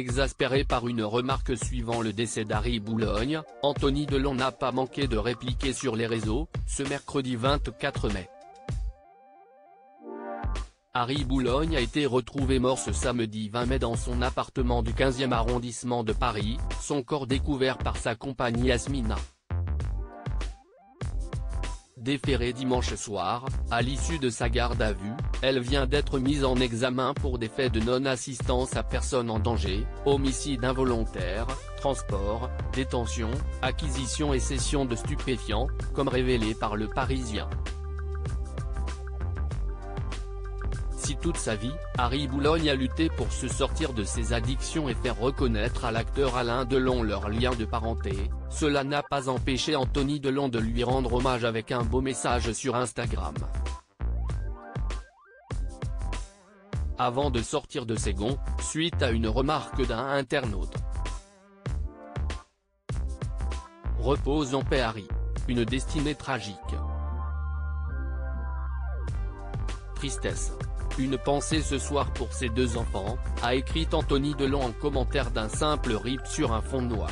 Exaspéré par une remarque suivant le décès d'Harry Boulogne, Anthony Delon n'a pas manqué de répliquer sur les réseaux, ce mercredi 24 mai. Harry Boulogne a été retrouvé mort ce samedi 20 mai dans son appartement du 15e arrondissement de Paris, son corps découvert par sa compagne Yasmina. Déférée dimanche soir, à l'issue de sa garde à vue, elle vient d'être mise en examen pour des faits de non-assistance à personne en danger, homicide involontaire, transport, détention, acquisition et cession de stupéfiants, comme révélé par Le Parisien. Si toute sa vie, Harry Boulogne a lutté pour se sortir de ses addictions et faire reconnaître à l'acteur Alain Delon leur lien de parenté, cela n'a pas empêché Anthony Delon de lui rendre hommage avec un beau message sur Instagram. Avant de sortir de ses gonds, suite à une remarque d'un internaute. Repose en paix Harry. Une destinée tragique. Tristesse. Une pensée ce soir pour ses deux enfants, a écrit Anthony Delon en commentaire d'un simple RIP sur un fond noir.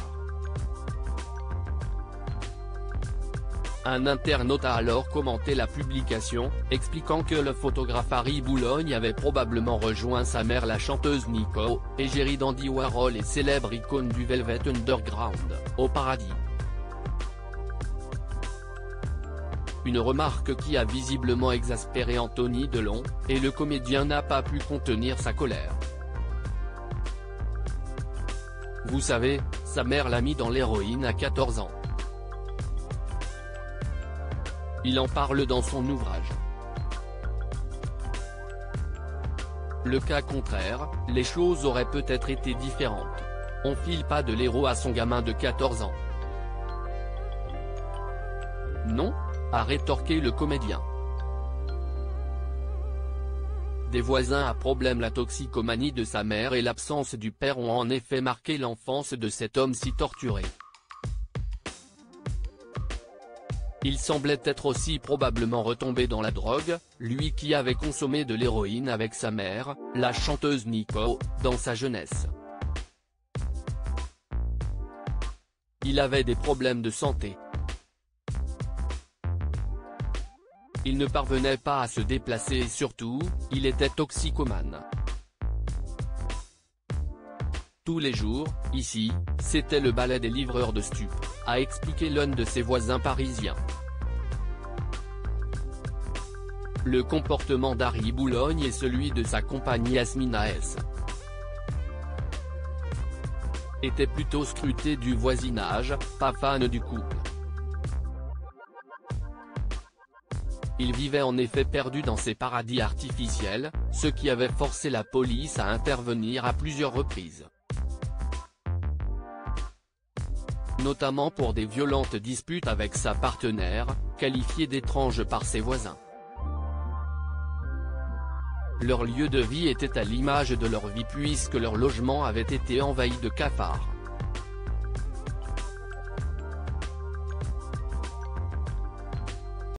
Un internaute a alors commenté la publication, expliquant que le photographe Harry Boulogne avait probablement rejoint sa mère la chanteuse Nico, égérie d'Andy Warhol et célèbre icône du Velvet Underground, au paradis. Une remarque qui a visiblement exaspéré Anthony Delon, et le comédien n'a pas pu contenir sa colère. Vous savez, sa mère l'a mis dans l'héroïne à 14 ans. Il en parle dans son ouvrage. Le cas contraire, les choses auraient peut-être été différentes. On file pas de l'héros à son gamin de 14 ans. Non ? A rétorqué le comédien. Des voisins à problème. La toxicomanie de sa mère et l'absence du père ont en effet marqué l'enfance de cet homme si torturé. Il semblait être aussi probablement retombé dans la drogue, lui qui avait consommé de l'héroïne avec sa mère, la chanteuse Nico, dans sa jeunesse. Il avait des problèmes de santé. Il ne parvenait pas à se déplacer et surtout, il était toxicomane. Tous les jours, ici, c'était le balai des livreurs de stupes, a expliqué l'un de ses voisins parisiens. Le comportement d'Harry Boulogne et celui de sa compagne Yasmina S. était plutôt scruté du voisinage, pas fan du couple. Il vivait en effet perdu dans ses paradis artificiels, ce qui avait forcé la police à intervenir à plusieurs reprises. Notamment pour des violentes disputes avec sa partenaire, qualifiée d'étrange par ses voisins. Leur lieu de vie était à l'image de leur vie puisque leur logement avait été envahi de cafards.